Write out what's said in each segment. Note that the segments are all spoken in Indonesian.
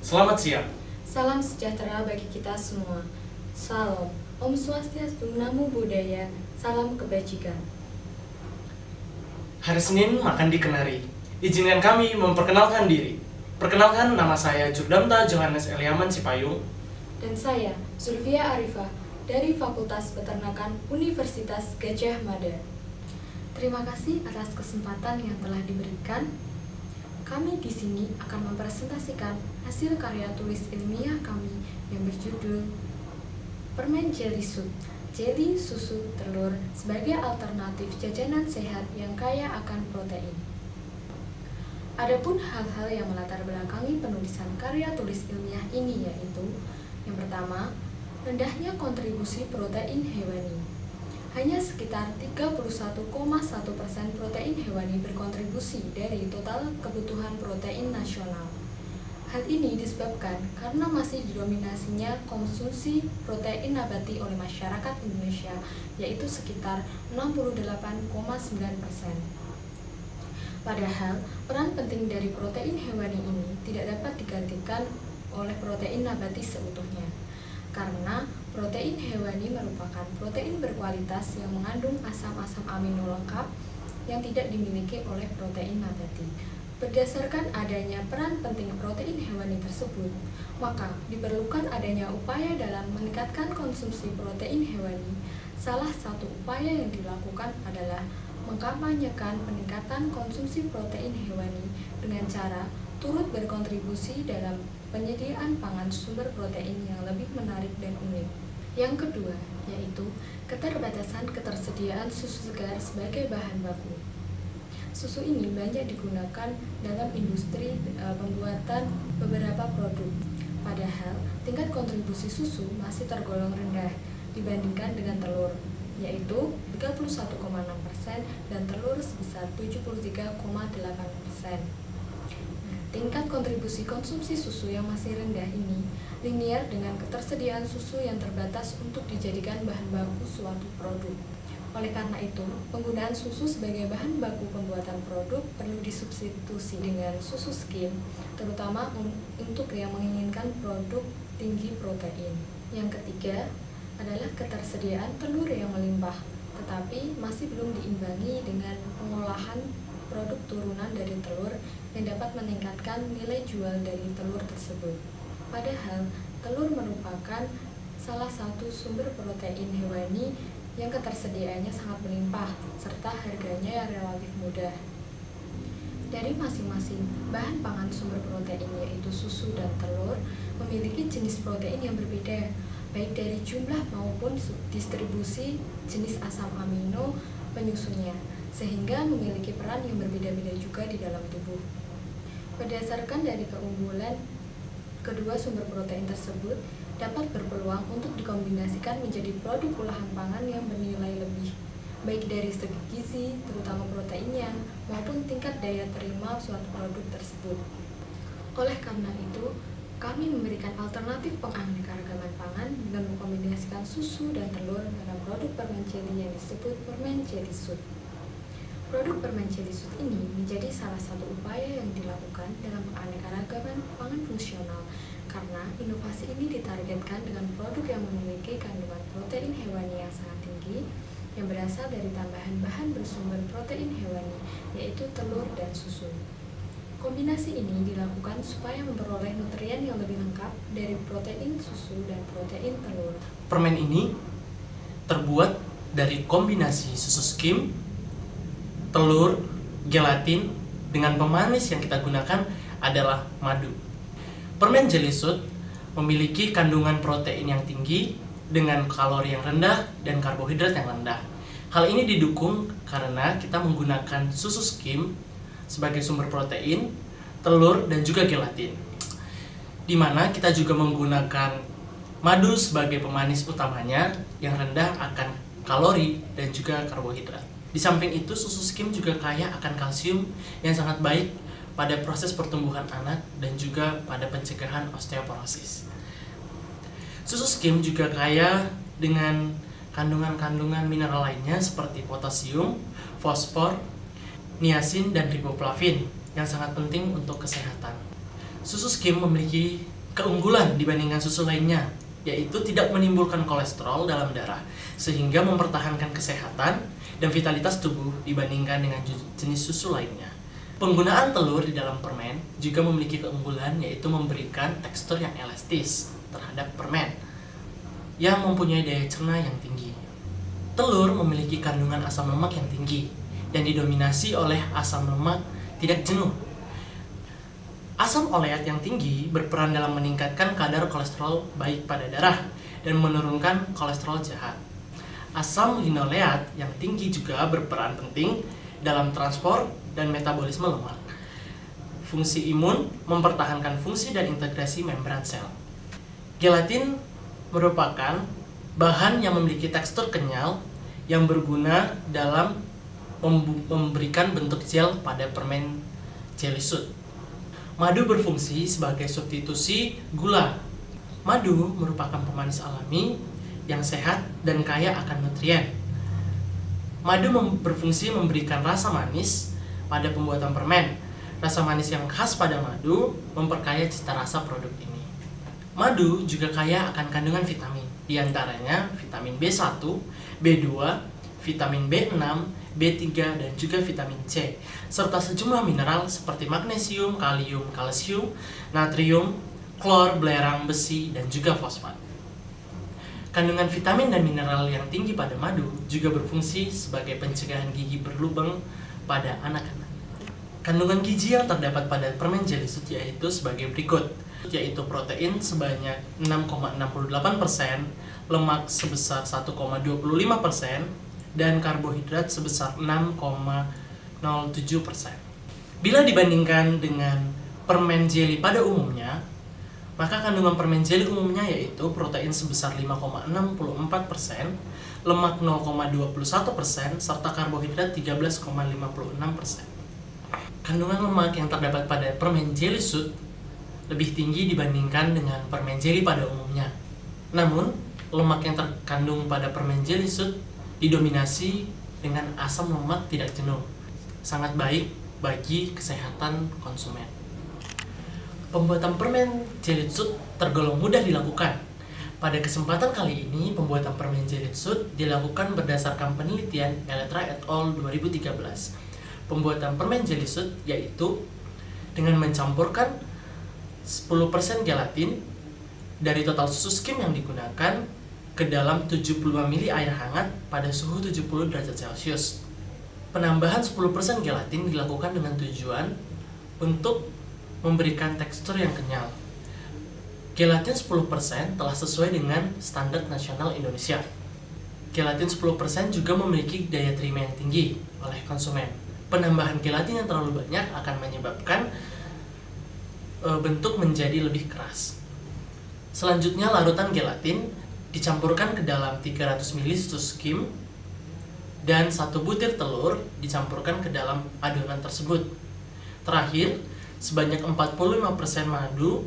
Selamat siang. Salam sejahtera bagi kita semua. Salam, Om Swastiastu, Namo Buddhaya, salam kebajikan. Hari Senin makan di Kenari. Izinkan kami memperkenalkan diri. Perkenalkan, nama saya Jurdamta Johannes Eliaman Cipayung. Dan saya, Zulfia Arifah, dari Fakultas Peternakan Universitas Gadjah Mada. Terima kasih atas kesempatan yang telah diberikan. Kami di sini akan mempresentasikan hasil karya tulis ilmiah kami yang berjudul Permen Jelly Suit, jeli susu telur sebagai alternatif jajanan sehat yang kaya akan protein. Adapun hal-hal yang melatar belakangi penulisan karya tulis ilmiah ini yaitu yang pertama, rendahnya kontribusi protein hewani. Hanya sekitar 31,1% protein hewani berkontribusi dari total kebutuhan protein nasional. Hal ini disebabkan karena masih didominasinya konsumsi protein nabati oleh masyarakat Indonesia, yaitu sekitar 68,9%. Padahal, peran penting dari protein hewani ini tidak dapat digantikan oleh protein nabati seutuhnya. Karena protein hewani merupakan protein berkualitas yang mengandung asam-asam amino lengkap yang tidak dimiliki oleh protein nabati. Berdasarkan adanya peran penting protein hewani tersebut, maka diperlukan adanya upaya dalam meningkatkan konsumsi protein hewani. Salah satu upaya yang dilakukan adalah mengkampanyekan peningkatan konsumsi protein hewani dengan cara turut berkontribusi dalam penyediaan pangan sumber protein yang lebih menarik dan unik. Yang kedua, yaitu keterbatasan ketersediaan susu segar sebagai bahan baku. Susu ini banyak digunakan dalam industri pembuatan beberapa produk. Padahal, tingkat kontribusi susu masih tergolong rendah dibandingkan dengan telur, yaitu 31,6% dan telur sebesar 73,8%. Tingkat kontribusi konsumsi susu yang masih rendah ini linier dengan ketersediaan susu yang terbatas untuk dijadikan bahan baku suatu produk. Oleh karena itu, penggunaan susu sebagai bahan baku pembuatan produk perlu disubstitusi dengan susu skim, terutama untuk yang menginginkan produk tinggi protein. Yang ketiga adalah ketersediaan telur yang melimpah, tetapi masih belum diimbangi dengan pengolahan produk turunan dari telur yang dapat meningkatkan nilai jual dari telur tersebut. Padahal, telur merupakan salah satu sumber protein hewani yang ketersediaannya sangat melimpah, serta harganya yang relatif mudah. Dari masing-masing bahan pangan sumber protein yaitu susu dan telur memiliki jenis protein yang berbeda, baik dari jumlah maupun distribusi jenis asam amino penyusunnya, sehingga memiliki peran yang berbeda-beda juga di dalam tubuh. Berdasarkan dari keunggulan kedua sumber protein tersebut, dapat berpeluang untuk dikombinasikan menjadi produk olahan pangan yang bernilai lebih, baik dari segi gizi, terutama proteinnya, maupun tingkat daya terima suatu produk tersebut. Oleh karena itu, kami memberikan alternatif penganeka-ragaman pangan dengan mengkombinasikan susu dan telur dalam produk permen jelly yang disebut Permen Jelly Suit. Produk Permen Jelly Suit ini menjadi salah satu upaya yang dilakukan dalam penganeka-ragaman pangan fungsional, karena inovasi ini ditargetkan dengan produk yang memiliki kandungan protein hewani yang sangat tinggi yang berasal dari tambahan bahan bersumber protein hewani, yaitu telur dan susu. Kombinasi ini dilakukan supaya memperoleh nutrien yang lebih lengkap dari protein susu dan protein telur. Permen ini terbuat dari kombinasi susu skim, telur, gelatin, dengan pemanis yang kita gunakan adalah madu. Permen Jelly Suit memiliki kandungan protein yang tinggi dengan kalori yang rendah dan karbohidrat yang rendah. Hal ini didukung karena kita menggunakan susu skim sebagai sumber protein, telur, dan juga gelatin. Di mana kita juga menggunakan madu sebagai pemanis utamanya yang rendah akan kalori dan juga karbohidrat. Di samping itu, susu skim juga kaya akan kalsium yang sangat baik pada proses pertumbuhan anak dan juga pada pencegahan osteoporosis. Susu skim juga kaya dengan kandungan-kandungan mineral lainnya seperti potasium, fosfor, niacin, dan riboflavin yang sangat penting untuk kesehatan. Susu skim memiliki keunggulan dibandingkan susu lainnya, yaitu tidak menimbulkan kolesterol dalam darah, sehingga mempertahankan kesehatan dan vitalitas tubuh dibandingkan dengan jenis susu lainnya. Penggunaan telur di dalam permen juga memiliki keunggulan, yaitu memberikan tekstur yang elastis terhadap permen yang mempunyai daya cerna yang tinggi. Telur memiliki kandungan asam lemak yang tinggi dan didominasi oleh asam lemak tidak jenuh. Asam oleat yang tinggi berperan dalam meningkatkan kadar kolesterol baik pada darah dan menurunkan kolesterol jahat. Asam linoleat yang tinggi juga berperan penting dalam transport dan metabolisme lemak. Fungsi imun mempertahankan fungsi dan integrasi membran sel. Gelatin merupakan bahan yang memiliki tekstur kenyal yang berguna dalam memberikan bentuk gel pada permen jelly suit. Madu berfungsi sebagai substitusi gula. Madu merupakan pemanis alami yang sehat dan kaya akan nutrien. Madu berfungsi memberikan rasa manis pada pembuatan permen. Rasa manis yang khas pada madu memperkaya cita rasa produk ini. Madu juga kaya akan kandungan vitamin, di antaranya vitamin B1, B2, vitamin B6, B3, dan juga vitamin C, serta sejumlah mineral seperti magnesium, kalium, kalsium, natrium, klor, belerang, besi, dan juga fosfat. Kandungan vitamin dan mineral yang tinggi pada madu juga berfungsi sebagai pencegahan gigi berlubang pada anak-anak. Kandungan gizi yang terdapat pada permen jelly suit yaitu sebagai berikut, yaitu protein sebanyak 6,68%, lemak sebesar 1,25%, dan karbohidrat sebesar 6,07%. Bila dibandingkan dengan permen jelly pada umumnya, maka kandungan permen jelly umumnya yaitu protein sebesar 5,64%, lemak 0,21%, serta karbohidrat 13,56%. Kandungan lemak yang terdapat pada permen jelly suit lebih tinggi dibandingkan dengan permen jelly pada umumnya. Namun, lemak yang terkandung pada permen jelly suit didominasi dengan asam lemak tidak jenuh. Sangat baik bagi kesehatan konsumen. Pembuatan permen jelly suit tergolong mudah dilakukan. Pada kesempatan kali ini, pembuatan permen jelly suit dilakukan berdasarkan penelitian Elytra et al. 2013. Pembuatan permen jelly suit yaitu dengan mencampurkan 10% gelatin dari total susu skim yang digunakan ke dalam 75 ml air hangat pada suhu 70 derajat Celcius. Penambahan 10% gelatin dilakukan dengan tujuan untuk memberikan tekstur yang kenyal. Gelatin 10% telah sesuai dengan standar nasional Indonesia. Gelatin 10% juga memiliki daya terima yang tinggi oleh konsumen. Penambahan gelatin yang terlalu banyak akan menyebabkan bentuk menjadi lebih keras. Selanjutnya, larutan gelatin dicampurkan ke dalam 300 ml susu skim dan 1 butir telur dicampurkan ke dalam adonan tersebut. Terakhir, sebanyak 45% madu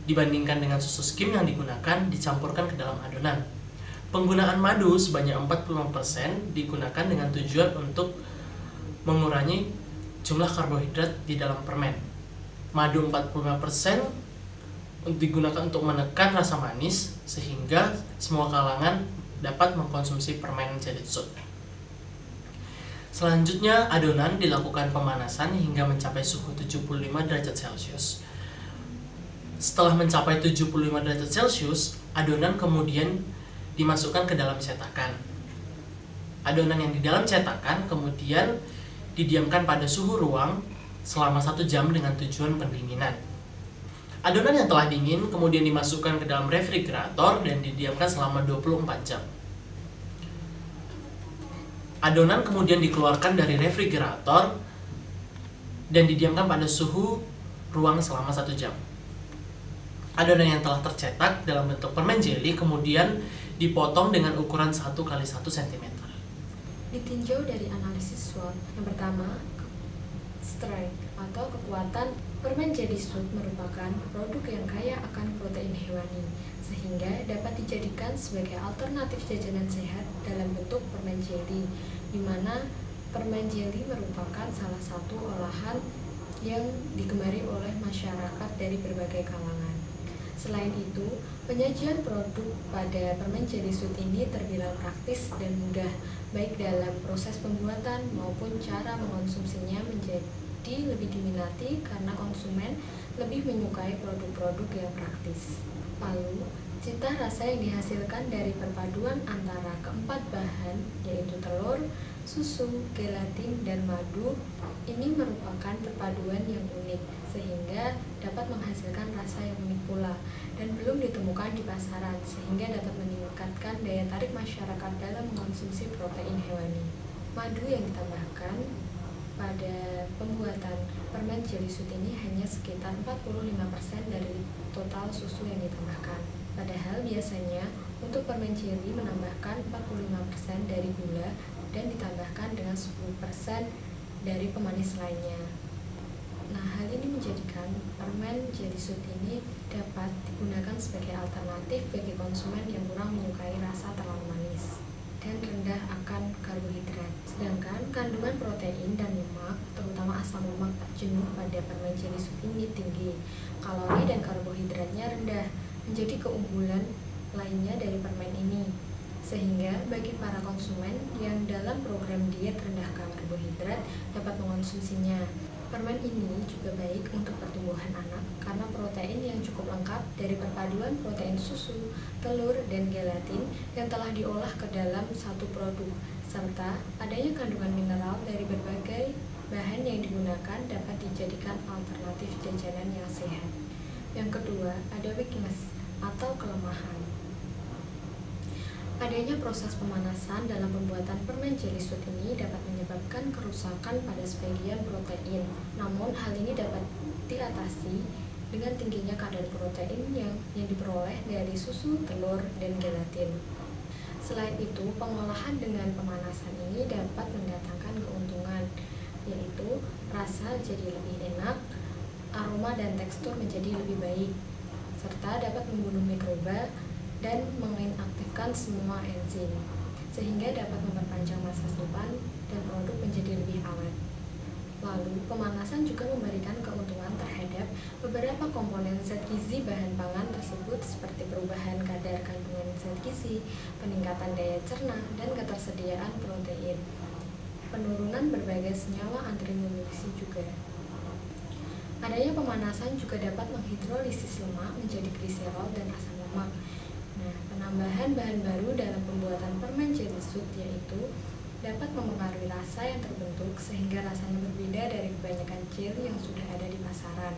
dibandingkan dengan susu skim yang digunakan dicampurkan ke dalam adonan. Penggunaan madu sebanyak 45% digunakan dengan tujuan untuk mengurangi jumlah karbohidrat di dalam permen. Madu 45% digunakan untuk menekan rasa manis sehingga semua kalangan dapat mengkonsumsi permen jelly suit. Selanjutnya, adonan dilakukan pemanasan hingga mencapai suhu 75 derajat Celcius. Setelah mencapai 75 derajat Celcius, adonan kemudian dimasukkan ke dalam cetakan. Adonan yang di dalam cetakan kemudian didiamkan pada suhu ruang selama 1 jam dengan tujuan pendinginan. Adonan yang telah dingin kemudian dimasukkan ke dalam refrigerator dan didiamkan selama 24 jam. Adonan kemudian dikeluarkan dari refrigerator dan didiamkan pada suhu ruang selama 1 jam. Adonan yang telah tercetak dalam bentuk permen jelly kemudian dipotong dengan ukuran 1 x 1 cm. Ditinjau dari analisis SWOT, yang pertama, strength atau kekuatan permen jelly suit merupakan produk yang kaya akan protein hewani, sehingga dapat dijadikan sebagai alternatif jajanan sehat dalam bentuk permen jelly, di mana permen jelly merupakan salah satu olahan yang digemari oleh masyarakat dari berbagai kalangan. Selain itu, penyajian produk pada permen jelly sweet ini terbilang praktis dan mudah, baik dalam proses pembuatan maupun cara mengonsumsinya menjadi lebih diminati karena konsumen lebih menyukai produk-produk yang praktis. Lalu, cita rasa yang dihasilkan dari perpaduan antara keempat bahan, yaitu telur, susu, gelatin, dan madu, ini merupakan perpaduan yang unik, sehingga dapat menghasilkan rasa yang unik pula, dan belum ditemukan di pasaran, sehingga dapat meningkatkan daya tarik masyarakat dalam mengonsumsi protein hewani. Madu yang ditambahkan pada pembuatan permen jelly sweet ini hanya sekitar 45% dari total susu yang ditambahkan. Padahal biasanya untuk permen jelly menambahkan 45% dari gula dan ditambahkan dengan 10% dari pemanis lainnya. Nah, hal ini menjadikan permen jelly sweet ini dapat digunakan sebagai alternatif bagi konsumen yang kurang menyukai rasa terlalu manis dan rendah akan karbohidrat. Sedangkan kandungan protein dan lemak, terutama asam lemak tak jenuh pada permen jelly sweet ini tinggi. Kalori dan karbohidratnya rendah, menjadi keunggulan lainnya dari permen ini. Sehingga bagi para konsumen yang dalam program diet rendah karbohidrat dapat mengonsumsinya. Permen ini juga baik untuk pertumbuhan anak karena protein yang cukup lengkap dari perpaduan protein susu, telur, dan gelatin yang telah diolah ke dalam satu produk, serta adanya kandungan mineral dari berbagai bahan yang digunakan dapat dijadikan alternatif jajanan yang sehat. Yang kedua, ada weakness atau kelemahan. Adanya proses pemanasan dalam pembuatan permen jelly sweet ini dapat menyebabkan kerusakan pada sebagian protein. Namun, hal ini dapat diatasi dengan tingginya kadar protein yang diperoleh dari susu, telur, dan gelatin. Selain itu, pengolahan dengan pemanasan ini dapat mendatangkan keuntungan, yaitu rasa jadi lebih enak, aroma dan tekstur menjadi lebih baik, serta dapat membunuh mikroba dan mengaktifkan semua enzim, sehingga dapat memperpanjang masa simpan dan produk menjadi lebih awet. Lalu, pemanasan juga memberikan keuntungan terhadap beberapa komponen zat gizi bahan pangan tersebut seperti perubahan kadar kandungan zat gizi, peningkatan daya cerna, dan ketersediaan protein. Penurunan berbagai senyawa antinutrisi juga. Adanya pemanasan juga dapat menghidrolisis lemak menjadi gliserol dan asam lemak. Nah, penambahan bahan baru dalam pembuatan permen jelly sweet yaitu dapat mempengaruhi rasa yang terbentuk sehingga rasanya berbeda dari kebanyakan jelly yang sudah ada di pasaran.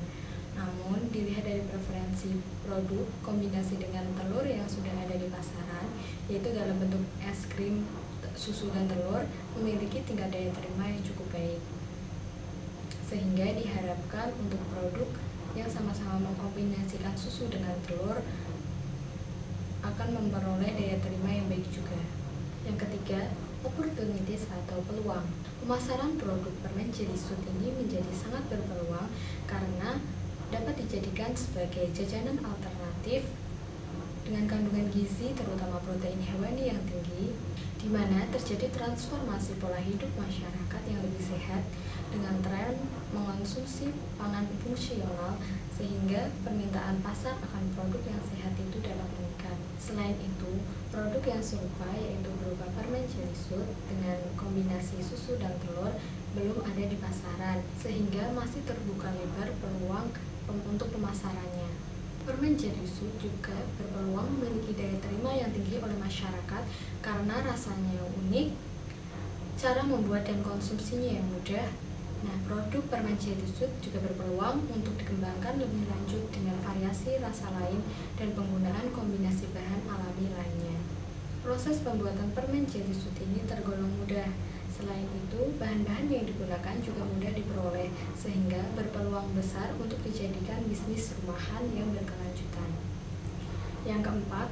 Namun, dilihat dari preferensi produk kombinasi dengan telur yang sudah ada di pasaran, yaitu dalam bentuk es krim, susu, dan telur, memiliki tingkat daya terima yang cukup baik. Sehingga diharapkan untuk produk yang sama-sama mengkombinasikan susu dengan telur akan memperoleh daya terima yang baik juga. Yang ketiga, opportunities atau peluang. Pemasaran produk permen jelly sweet ini menjadi sangat berpeluang karena dapat dijadikan sebagai jajanan alternatif dengan kandungan gizi terutama protein hewani yang tinggi, di mana terjadi transformasi pola hidup masyarakat yang lebih sehat dengan tren mengonsumsi pangan fungsional sehingga permintaan pasar akan produk yang sehat itu dapat meningkat. Selain itu, produk yang serupa yaitu berupa permen jelly sweet dengan kombinasi susu dan telur belum ada di pasaran sehingga masih terbuka lebar peluang untuk pemasarannya. Permen jelly sweet juga berpeluang memiliki daya terima yang tinggi oleh masyarakat karena rasanya yang unik, cara membuat dan konsumsinya yang mudah. Nah, produk permen jelly sweet juga berpeluang untuk dikembangkan lebih lanjut dengan variasi rasa lain dan penggunaan kombinasi bahan alami lainnya. Proses pembuatan permen jelly sweet ini tergolong mudah. Selain itu, bahan-bahan yang digunakan juga mudah diperoleh, sehingga berpeluang besar untuk dijadikan bisnis rumahan yang berkelanjutan. Yang keempat,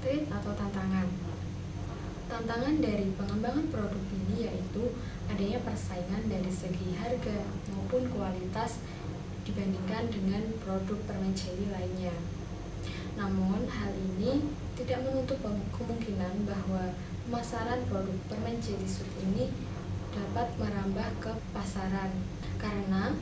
threat atau tantangan. Tantangan dari pengembangan produk ini yaitu adanya persaingan dari segi harga maupun kualitas dibandingkan dengan produk permen jelly lainnya. Namun, hal ini tidak menutup kemungkinan bahwa pemasaran produk permen jelly sweet ini dapat merambah ke pasaran karena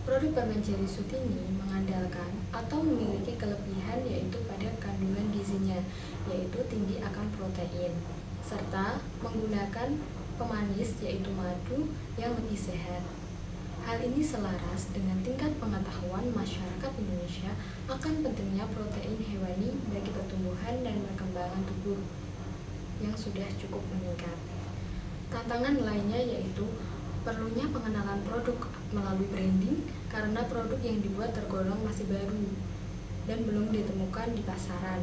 Produk permen Jelly Sud ini mengandalkan atau memiliki kelebihan yaitu pada kandungan gizinya, yaitu tinggi akan protein, serta menggunakan pemanis yaitu madu yang lebih sehat. Hal ini selaras dengan tingkat pengetahuan masyarakat Indonesia akan pentingnya protein hewani bagi pertumbuhan dan perkembangan tubuh yang sudah cukup meningkat. Tantangan lainnya yaitu perlunya pengenalan produk melalui branding karena produk yang dibuat tergolong masih baru dan belum ditemukan di pasaran.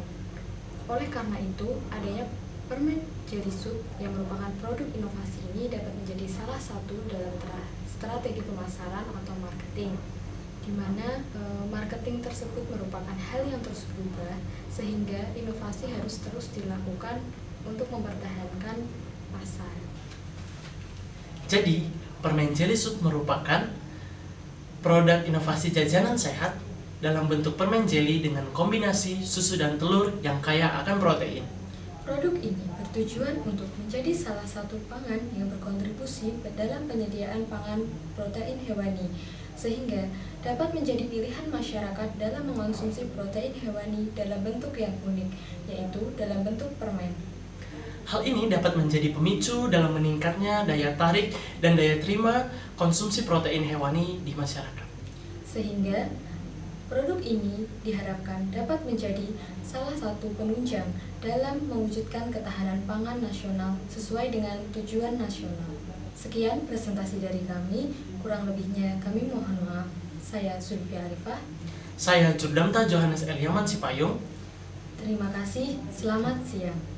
Oleh karena itu, adanya permen Jelly Sud yang merupakan produk inovasi ini dapat menjadi salah satu dalam strategi pemasaran atau marketing, di mana marketing tersebut merupakan hal yang terus berubah sehingga inovasi harus terus dilakukan untuk mempertahankan pasar. Jadi, permen Jelly Sud merupakan produk inovasi jajanan sehat dalam bentuk permen jelly dengan kombinasi susu dan telur yang kaya akan protein. Produk ini bertujuan untuk menjadi salah satu pangan yang berkontribusi dalam penyediaan pangan protein hewani, sehingga dapat menjadi pilihan masyarakat dalam mengonsumsi protein hewani dalam bentuk yang unik, yaitu dalam bentuk permen. Hal ini dapat menjadi pemicu dalam meningkatnya daya tarik dan daya terima konsumsi protein hewani di masyarakat. Sehingga produk ini diharapkan dapat menjadi salah satu penunjang dalam mewujudkan ketahanan pangan nasional sesuai dengan tujuan nasional. Sekian presentasi dari kami, kurang lebihnya kami mohon maaf. Saya Sulfia Arifah. Saya Jurdamta Johannes Eliaman Sipayung. Terima kasih, selamat siang.